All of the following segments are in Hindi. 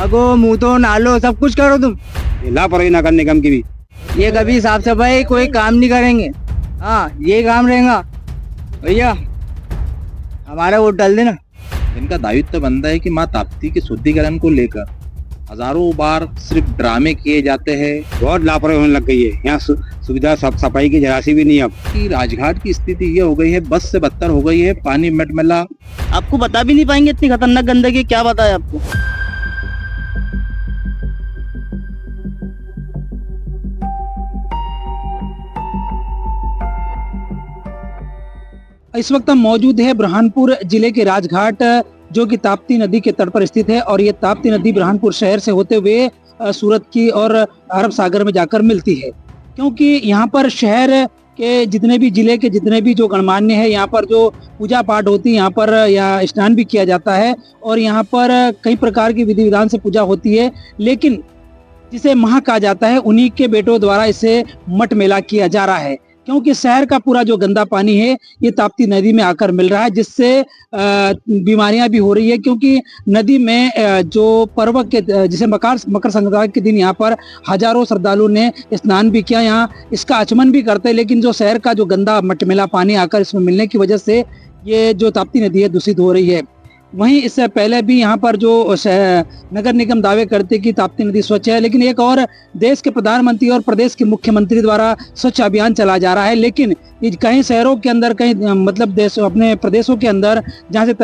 भागो, मुंह तो नालो सब कुछ करो तुम। लापरवाही ना करने कम की भी। ये कभी साफ सफाई कोई काम नहीं करेंगे। हाँ, ये काम रहेगा भैया, हमारा वोट डाल देना। इनका दायित्व बनता है कि माँ ताप्ती के शुद्धिकरण को लेकर हजारों बार सिर्फ ड्रामे किए जाते हैं। बहुत लापरवाही होने लग गई है यहाँ। सुविधा सफाई की जरा सी भी नहीं अब। कि राजघाट की स्थिति ये हो गई है, बस से बदतर हो गई है, पानी मटमैला। आपको बता भी नहीं पाएंगे इतनी खतरनाक गंदगी, क्या बताए आपको। इस वक्त हम मौजूद है बुरहानपुर जिले के राजघाट, जो कि ताप्ती नदी के तट पर स्थित है। और ये ताप्ती नदी बुरहानपुर शहर से होते हुए सूरत की और अरब सागर में जाकर मिलती है। क्योंकि यहाँ पर शहर के जितने भी जिले के जितने भी जो गणमान्य है, यहाँ पर जो पूजा पाठ होती है, यहाँ पर यहाँ स्नान भी किया जाता है और यहाँ पर कई प्रकार की विधि विधान से पूजा होती है। लेकिन जिसे महा कहा जाता है, उन्हीं के बेटों द्वारा इसे मट मेला किया जा रहा है। क्योंकि शहर का पूरा जो गंदा पानी है ये ताप्ती नदी में आकर मिल रहा है, जिससे बीमारियां भी हो रही है। क्योंकि नदी में जो पर्व के जिसे मकर संक्रांति के दिन यहाँ पर हजारों श्रद्धालु ने स्नान भी किया, यहाँ इसका आचमन भी करते हैं। लेकिन जो शहर का जो गंदा मटमेला पानी आकर इसमें मिलने की वजह से ये जो ताप्ती नदी है दूषित हो रही है। वहीं इससे पहले भी यहाँ पर जो नगर निगम दावे करते कि ताप्ती नदी स्वच्छ है, लेकिन एक और देश के प्रधानमंत्री और प्रदेश के मुख्यमंत्री द्वारा स्वच्छ अभियान चला जा रहा है। लेकिन कहीं शहरों के अंदर, कहीं मतलब देश अपने प्रदेशों के अंदर जहाँ से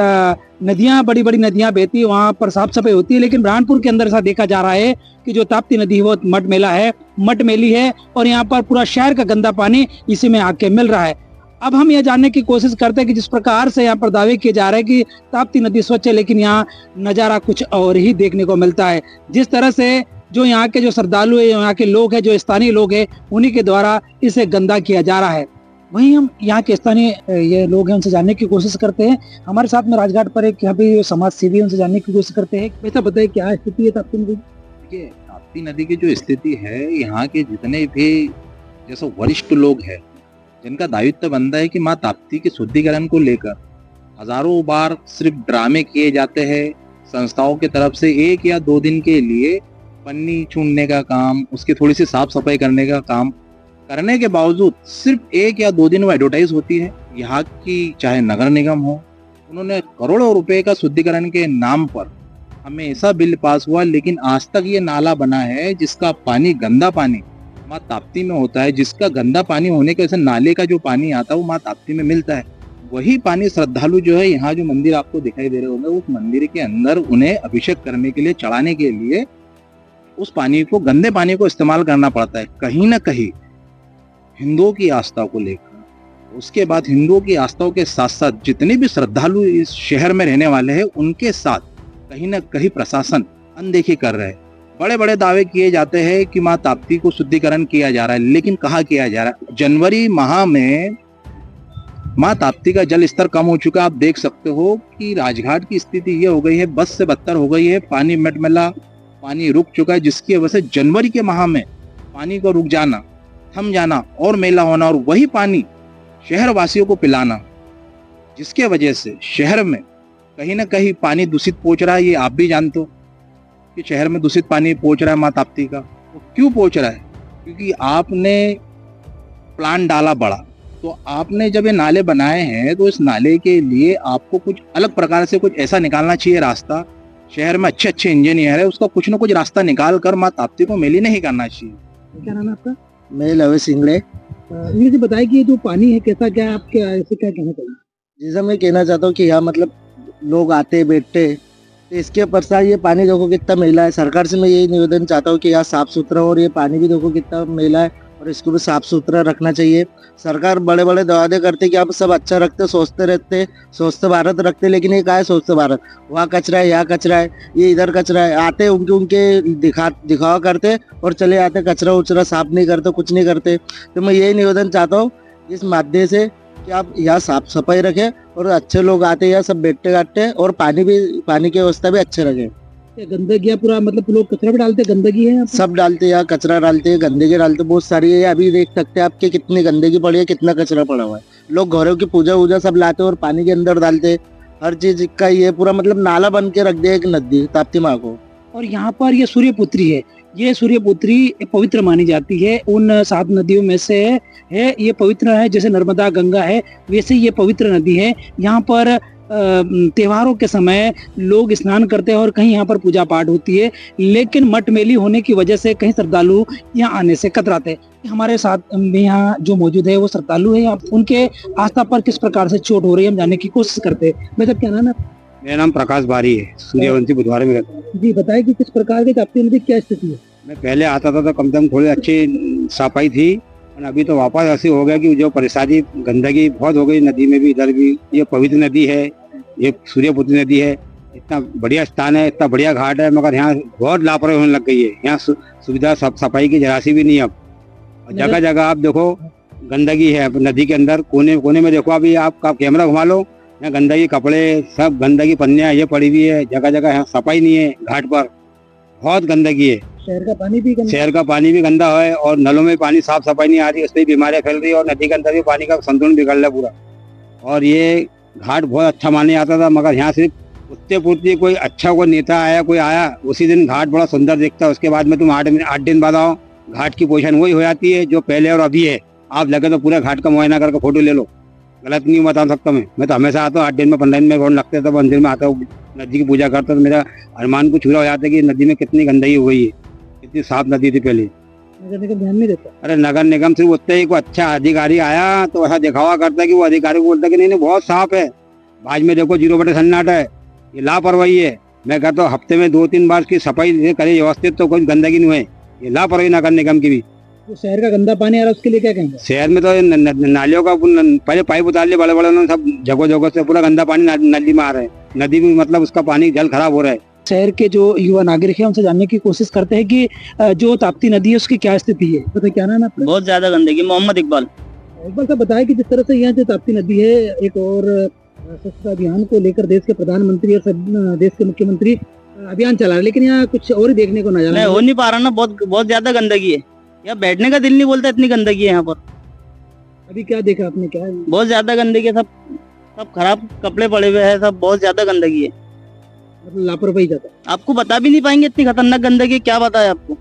नदियाँ बड़ी बड़ी नदियाँ बहती है, वहाँ पर साफ सफाई होती है। लेकिन बुरहानपुर के अंदर ऐसा देखा जा रहा है कि जो ताप्ती नदी है वो मट मेली है और यहाँ पर पूरा शहर का गंदा पानी इसी में आके मिल रहा है। अब हम यह जानने की कोशिश करते हैं कि जिस प्रकार से यहाँ पर दावे किए जा रहे हैं कि ताप्ती नदी स्वच्छ है, लेकिन यहाँ नज़ारा कुछ और ही देखने को मिलता है। जिस तरह से जो यहाँ के जो श्रद्धालु है, यहाँ के लोग हैं, जो स्थानीय लोग हैं, उन्हीं के द्वारा इसे गंदा किया जा रहा है। वहीं हम यहाँ के स्थानीय ये लोग हैं, उनसे जानने की कोशिश करते हैं। हमारे साथ में राजघाट पर एक यहाँ पे समाज सेवी है, उनसे जानने की कोशिश करते हैं। बेहतर बताइए क्या स्थिति है ताप्ती नदी? देखिए, ताप्ती नदी की जो स्थिति है, यहाँ के जितने भी जैसे वरिष्ठ लोग हैं, जिनका दायित्व बनता है कि माँ ताप्ती के शुद्धिकरण को लेकर हजारों बार सिर्फ ड्रामे किए जाते हैं। संस्थाओं की तरफ से 1 या 2 दिन के लिए पन्नी छूने का काम, उसकी थोड़ी सी साफ सफाई करने का काम करने के बावजूद सिर्फ 1 या 2 दिन वो एडवर्टाइज होती है। यहाँ की चाहे नगर निगम हो, उन्होंने करोड़ों रुपए का शुद्धिकरण के नाम पर हमेशा बिल पास हुआ, लेकिन आज तक ये नाला बना है जिसका पानी, गंदा पानी माँ ताप्ती में होता है। जिसका गंदा पानी होने के वजह से नाले का जो पानी आता है वो माँ ताप्ती में मिलता है। वही पानी श्रद्धालु जो है, यहाँ जो मंदिर आपको दिखाई दे रहे होंगे, उस मंदिर के अंदर उन्हें अभिषेक करने के लिए, चढ़ाने के लिए उस पानी को, गंदे पानी को इस्तेमाल करना पड़ता है। कहीं ना कहीं हिंदुओं की आस्था को लेकर, उसके बाद हिंदुओं की आस्थाओं के साथ साथ जितने भी श्रद्धालु इस शहर में रहने वाले हैं, उनके साथ कहीं ना कहीं प्रशासन अनदेखी कर रहे हैं। बड़े बड़े दावे किए जाते हैं कि माँ ताप्ती को शुद्धिकरण किया जा रहा है, लेकिन कहाँ किया जा रहा है? जनवरी माह में माँ ताप्ती का जल स्तर कम हो चुका। आप देख सकते हो कि राजघाट की स्थिति ये हो गई है, बस से बदतर हो गई है। पानी मटमैला, पानी रुक चुका है, जिसकी वजह से जनवरी के माह में पानी को रुक जाना, थम जाना और मेला होना, और वही पानी शहर वासियों को पिलाना, जिसके वजह से शहर में कहीं ना कहीं पानी दूषित पहुंच रहा है। ये आप भी जानते हो कि शहर में दूषित पानी पहुंच रहा है माँ ताप्ती का। तो क्यों पहुंच रहा है? क्योंकि आपने प्लान डाला बड़ा। तो आपने जब ये नाले बनाए हैं, तो इस नाले के लिए आपको कुछ अलग प्रकार से कुछ ऐसा निकालना चाहिए रास्ता। शहर में अच्छे अच्छे इंजीनियर है, उसका कुछ ना कुछ रास्ता निकाल कर माँ ताप्ती को मेली नहीं करना चाहिए। क्या नाम है आपका? मैं लवे सिंगले। मुझे बताइए कि ये जो पानी है कैसा, क्या है, आप क्या ऐसे क्या कहना चाहिए? जैसा मैं कहना चाहता हूँ कि यहाँ मतलब लोग आते बैठते, तो इसके पश्चात ये पानी देखो कितना मैला है। सरकार से मैं यही निवेदन चाहता हूँ कि यहाँ साफ सुथरा, और ये पानी भी देखो कितना मैला है और इसको भी साफ सुथरा रखना चाहिए। सरकार बड़े बड़े वादे करते कि आप सब अच्छा रखते, सोचते रहते, स्वच्छ भारत रखते, लेकिन ये क्या है स्वच्छ भारत? वहाँ कचरा है, यहाँ कचरा है, ये इधर कचरा है। आते उनके दिखावा करते और चले आते, कचरा उचरा साफ नहीं करते, कुछ नहीं करते। तो मैं यही निवेदन चाहता हूँ इस माध्यम से कि आप यहाँ साफ सफाई रखें और अच्छे लोग आते हैं, सब बैठते गाठते, और पानी की व्यवस्था भी अच्छे रखें। गंदगी पूरा मतलब लोग कचरा भी डालते, गंदगी है सब डालते हैं, यहाँ कचरा डालते हैं, गंदगी डालते बहुत सारी है। अभी देख सकते हैं आपके कितनी गंदगी पड़ी है, कितना कचरा पड़ा हुआ है। लोग घरों की पूजा वूजा सब लाते और पानी के अंदर डालते। हर चीज का ये पूरा मतलब नाला बन के रख दिया एक नदी ताप्ती माँ को। और यहाँ पर ये सूर्यपुत्री है। ये सूर्यपुत्री पवित्र मानी जाती है, उन 7 नदियों में से है। ये पवित्र है, जैसे नर्मदा गंगा है वैसे ये पवित्र नदी है। यहाँ पर त्योहारों के समय लोग स्नान करते हैं और कहीं यहाँ पर पूजा पाठ होती है, लेकिन मटमेली होने की वजह से कहीं श्रद्धालु यहाँ आने से कतराते हैं। हमारे साथ में यहाँ जो मौजूद है वो श्रद्धालु है, उनके आस्था पर किस प्रकार से चोट हो रही है हम जानने की कोशिश करते हैं। भाई साहब, क्या नाम है? मेरा नाम प्रकाश बारी है, सूर्यवंशी बुधवार में रहता हूँ। जी बताइए कि किस प्रकार की ताप्ती नदी क्या स्थिति है? मैं पहले आता था तो कम से कम थोड़ी अच्छी सफाई थी, और अभी तो वापस ऐसे हो गया कि जो परेशानी गंदगी बहुत हो गई नदी में भी, इधर भी। ये पवित्र नदी है, ये सूर्यपुत्री नदी है, इतना बढ़िया स्थान है, इतना बढ़िया घाट है, मगर यहाँ बहुत लापरवाही होने लग गई है। यहाँ सुविधा सफाई की जरा सी भी नहीं अब। जगह जगह आप देखो गंदगी है नदी के अंदर, कोने कोने में देखो, अभी आप कैमरा घुमा लो, यहाँ गंदगी, कपड़े सब गंदगी, पन्नियां ये पड़ी हुई है जगह जगह। यहाँ सफाई नहीं है, घाट पर बहुत गंदगी है। शहर का पानी भी शहर का पानी भी गंदा है, और नलों में पानी साफ सफाई नहीं आ रही, उससे बीमारियां फैल रही है, और नदी के अंदर भी पानी का संतुलन बिगड़ रहा है पूरा। और ये घाट बहुत अच्छा माने जाता था, मगर यहाँ सिर्फ उत्ते पूर्ति कोई अच्छा कोई नेता आया, कोई आया उसी दिन घाट बड़ा सुंदर दिखता है। उसके बाद में तुम 8 दिन बाद आओ, घाट की पोजीशन वही हो जाती है जो पहले और अभी है। आप लगे तो पूरे घाट का मुआयना करके फोटो ले लो, गलत नहीं बता सकता मैं तो हमेशा आता हूँ 8 दिन में, 15 दिन में घोड़ लगते तो मंदिर में आता हूँ, नदी की पूजा करता, तो मेरा अरमान को छूरा हो जाता है कि नदी में कितनी गंदगी हो गई है। कितनी साफ नदी थी पहले। नगर निगम ध्यान नहीं देता। अरे नगर निगम सिर्फ उतने ही कोई अच्छा अधिकारी आया तो ऐसा दिखावा करता है कि वो अधिकारी को बोलता है कि नहीं बहुत साफ है, बाद में देखो 0 सन्नाटा है। ये लापरवाही है। मैं कहता हूँ हफ्ते में 2-3 बार की सफाई करे व्यवस्थित, तो कोई गंदगी नहीं है। ये लापरवाही नगर निगम की भी। तो शहर का गंदा पानी आ रहा है, उसके लिए क्या कहेंगे? शहर में तो नालियों का पहले पाइप उतार लिए बड़े बड़े, उन्होंने सब जगह जगह से पूरा गंदा पानी नदी में आ रहा है। नदी में मतलब उसका पानी जल खराब हो रहा है। शहर के जो युवा नागरिक है उनसे जानने की कोशिश करते हैं कि जो ताप्ती नदी है उसकी क्या स्थिति है। बताइए क्या नाम है आपका? बहुत ज्यादा गंदगी। मोहम्मद इकबाल। इकबाल साहब बताया कि जिस तरह से यहाँ जो ताप्ती नदी है, एक और स्वच्छता अभियान को लेकर देश के प्रधानमंत्री और देश के मुख्यमंत्री अभियान चला रहे हैं, लेकिन यहाँ कुछ और ही देखने को नजर नहीं हो नहीं पा रहा ना, बहुत ज्यादा गंदगी है। यहाँ बैठने का दिल नहीं बोलता, इतनी गंदगी है यहाँ पर। अभी क्या देखा आपने? क्या है? बहुत ज्यादा गंदगी है, सब खराब कपड़े पड़े हुए हैं, सब बहुत ज्यादा गंदगी है। मतलब लापरवाही ज्यादा। आपको बता भी नहीं पाएंगे इतनी खतरनाक गंदगी, क्या बताए आपको।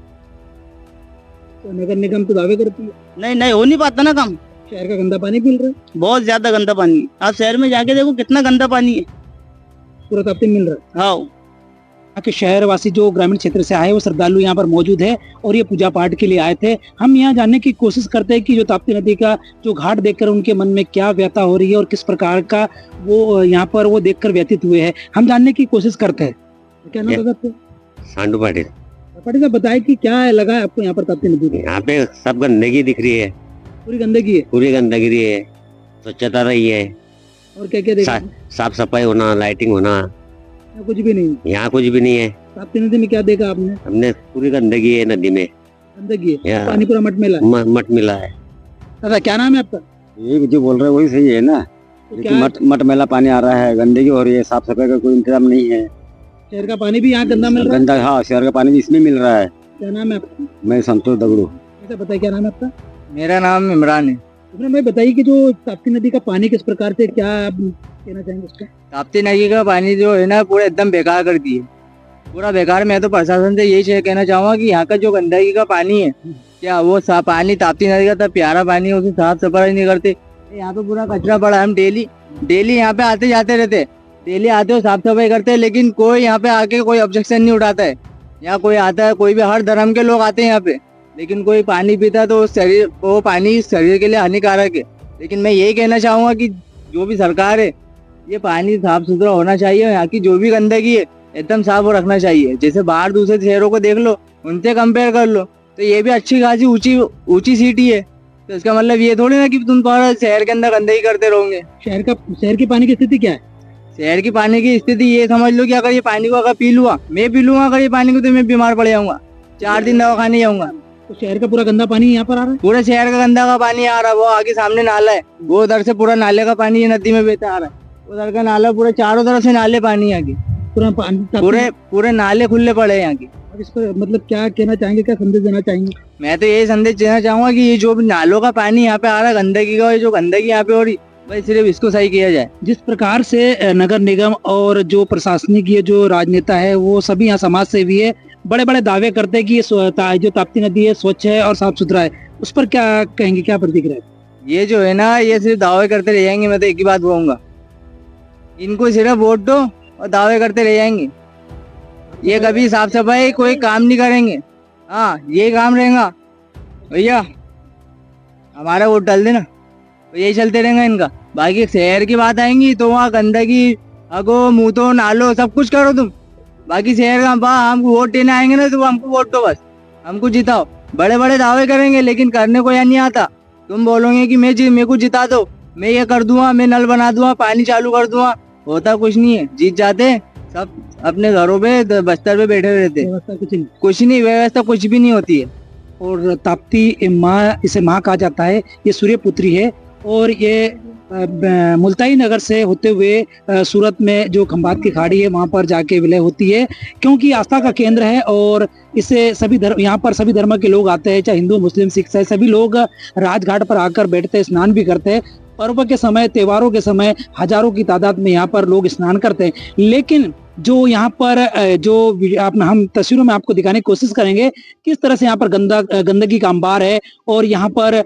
तो नगर निगम तो दावे करती है। नहीं हो नहीं पाता ना काम। शहर का गंदा पानी मिल रहा है, बहुत ज्यादा गंदा पानी। आप शहर में जाके देखो कितना गंदा पानी है, पूरा ताप्ती मिल रहा है। हाँ। यहाँ के शहरवासी जो ग्रामीण क्षेत्र से आए वो श्रद्धालु यहाँ पर मौजूद है और ये पूजा पाठ के लिए आए थे। हम यहाँ जानने की कोशिश करते हैं कि जो ताप्ती नदी का जो घाट देखकर उनके मन में क्या व्यथा हो रही है और किस प्रकार का वो यहाँ पर वो देखकर व्यथित हुए हैं। हम जानने की कोशिश करते हैं। क्या नाम है आपको? सांडू पाटिल। पाटिल साहब बताए कि क्या है लगा है आपको यहाँ पर ताप्ती नदी में? यहाँ पे सब गंदगी दिख रही है, पूरी गंदगी है। पूरी गंदगी है, स्वच्छता रही है, और क्या क्या देखा? साफ सफाई होना, लाइटिंग होना, यहाँ कुछ भी नहीं। यहाँ कुछ भी नहीं है। ताप्ती नदी में क्या देखा आपने? हमने पूरी गंदगी है नदी में, गंदगी है, यहाँ पानी पूरा मट मिला है। मट मिला है। दादा क्या नाम है आपका? ये जो बोल रहे हैं वही सही है ना। तो क्या मट मैला पानी आ रहा है, गंदगी हो रही है, साफ सफाई का कोई इंतजाम नहीं है। शहर का पानी भी यहाँ गंदा मिल रहा है? गंदा, हाँ शहर का पानी भी इसमें मिल रहा है। क्या नाम है आपका? मैं संतोष दगड़ू। ऐसा बताइए क्या नाम है आपका? मेरा नाम इमरान है। इमरान भाई बताइए कि जो ताप्ती नदी का पानी किस प्रकार से, क्या आप कहना चाहेंगे उसका? ताप्ती नदी का पानी जो है ना पूरा एकदम बेकार कर दिए, पूरा बेकार। मैं तो प्रशासन से यही कहना चाहूँगा कि यहाँ का जो गंदगी का पानी है, क्या वो साफ पानी ताप्ती नदी का था, प्यारा पानी है, उसे साफ सफाई नहीं करते। यहाँ पे पूरा कचरा पड़ा है। हम डेली यहाँ पे आते जाते रहते, डेली आते हो साफ सफाई करते हैं, लेकिन कोई यहाँ पे आके कोई ऑब्जेक्शन नहीं उठाता है। यहाँ कोई आता है, कोई भी, हर धर्म के लोग आते हैं यहाँ पे, लेकिन कोई पानी पीता तो वो पानी शरीर के लिए हानिकारक है। लेकिन मैं यही कहना चाहूँगा कि जो भी सरकार है, ये पानी साफ सुथरा होना चाहिए। यहाँ की जो भी गंदगी है एकदम साफ हो रखना चाहिए। जैसे बाहर दूसरे शहरों को देख लो, उनसे कंपेयर कर लो, तो ये भी अच्छी खासी ऊंची सिटी है। तो इसका मतलब ये थोड़ी ना कि तुम थोड़ा शहर के अंदर गंदगी करते रहोगे। शहर की पानी की स्थिति क्या है? शहर की पानी की स्थिति ये समझ लो कि अगर ये पानी को अगर पी लूंगा, मैं पी लूंगा अगर ये पानी को, तो मैं बीमार पड़ जाऊंगा, 4 दिन दवा खाने जाऊंगा। तो शहर का पूरा गंदा पानी यहाँ पर आ रहा है? पूरे शहर का गंदा का पानी आ रहा है। वो आगे सामने नाला है, वो उधर से पूरा नाले का पानी ये नदी में बहता आ रहा है। उधर का नाला पूरा चारों तरफ से नाले पानी यहाँ की, पूरा पानी पूरे नाले खुले पड़े हैं यहाँ की। अब इस पर मतलब क्या कहना चाहेंगे, क्या संदेश देना चाहेंगे? मैं तो यही संदेश देना चाहूंगा कि ये जो भी नालों का पानी यहाँ पे आ रहा है गंदगी का, जो गंदगी यहाँ पे हो रही, भाई सिर्फ इसको सही किया जाए। जिस प्रकार से नगर निगम और जो प्रशासनिक ये जो राजनेता है वो सभी यहाँ समाज सेवी है, बड़े बड़े दावे करते हैं कि ये जो ताप्ती नदी है स्वच्छ है और साफ सुथरा है, उस पर क्या कहेंगे, क्या प्रतिक्रिया है? ये जो है ना, ये सिर्फ दावे करते रह जाएंगे। मैं तो एक ही बात कहूंगा, इनको सिर्फ वोट दो और दावे करते रह जाएंगे। ये कभी साफ सफाई कोई काम नहीं करेंगे। हाँ, ये काम रहेगा भैया, हमारा वोट डाल देना, तो यही चलते रहेगा इनका। बाकी शहर की बात आएंगी तो वहाँ गंदगी, अगो मुँह तो नालो सब कुछ करो तुम। बाकी शहर का हमको वोट देने आएंगे ना, तो हमको वोट दो, बस हमको जिताओ। बड़े बड़े दावे करेंगे लेकिन करने को या नहीं आता। तुम बोलोगे कि मेरे को जिता दो, मैं ये कर दूंगा, मैं नल बना दूंगा, पानी चालू कर दूंगा, होता कुछ नहीं है। जीत जाते सब अपने घरों पे बस्तर पे बैठे रहते, व्यवस्था कुछ नहीं। कुछ नहीं, व्यवस्था कुछ भी नहीं होती है। और ताप्ती माँ, इसे माँ कहा जाता है, ये सूर्यपुत्री है और ये मुल्ताई नगर से होते हुए सूरत में जो खंभात की खाड़ी है वहां पर जाके विलय होती है, क्योंकि आस्था का केंद्र है और इसे सभी धर्म, यहाँ पर सभी धर्म के लोग आते हैं, चाहे हिंदू मुस्लिम सिख ईसाई, सभी लोग राजघाट पर आकर बैठते हैं, स्नान भी करते हैं। पर्व के समय, त्योहारों के समय हजारों की तादाद में यहाँ पर लोग स्नान करते हैं। लेकिन जो यहाँ पर हम तस्वीरों में आपको दिखाने की कोशिश करेंगे किस तरह से यहाँ पर गंदगी का अंबार है और यहाँ पर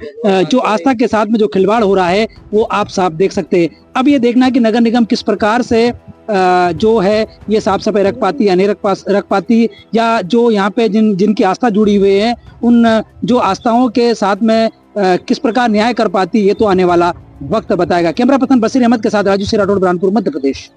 जो आस्था के साथ में जो खिलवाड़ हो रहा है वो आप साफ देख सकते हैं। अब ये देखना है कि नगर निगम किस प्रकार से जो है ये साफ सफाई रख पाती या नहीं रख पाती, या जो यहाँ पे जिनकी आस्था जुड़ी हुई है उन जो आस्थाओं के साथ में किस प्रकार न्याय कर पाती, ये तो आने वाला वक्त बताएगा। कैमरा पर्सन बशीर अहमद के साथ राजू सिंह राठौड़, बुरहानपुर, मध्य प्रदेश।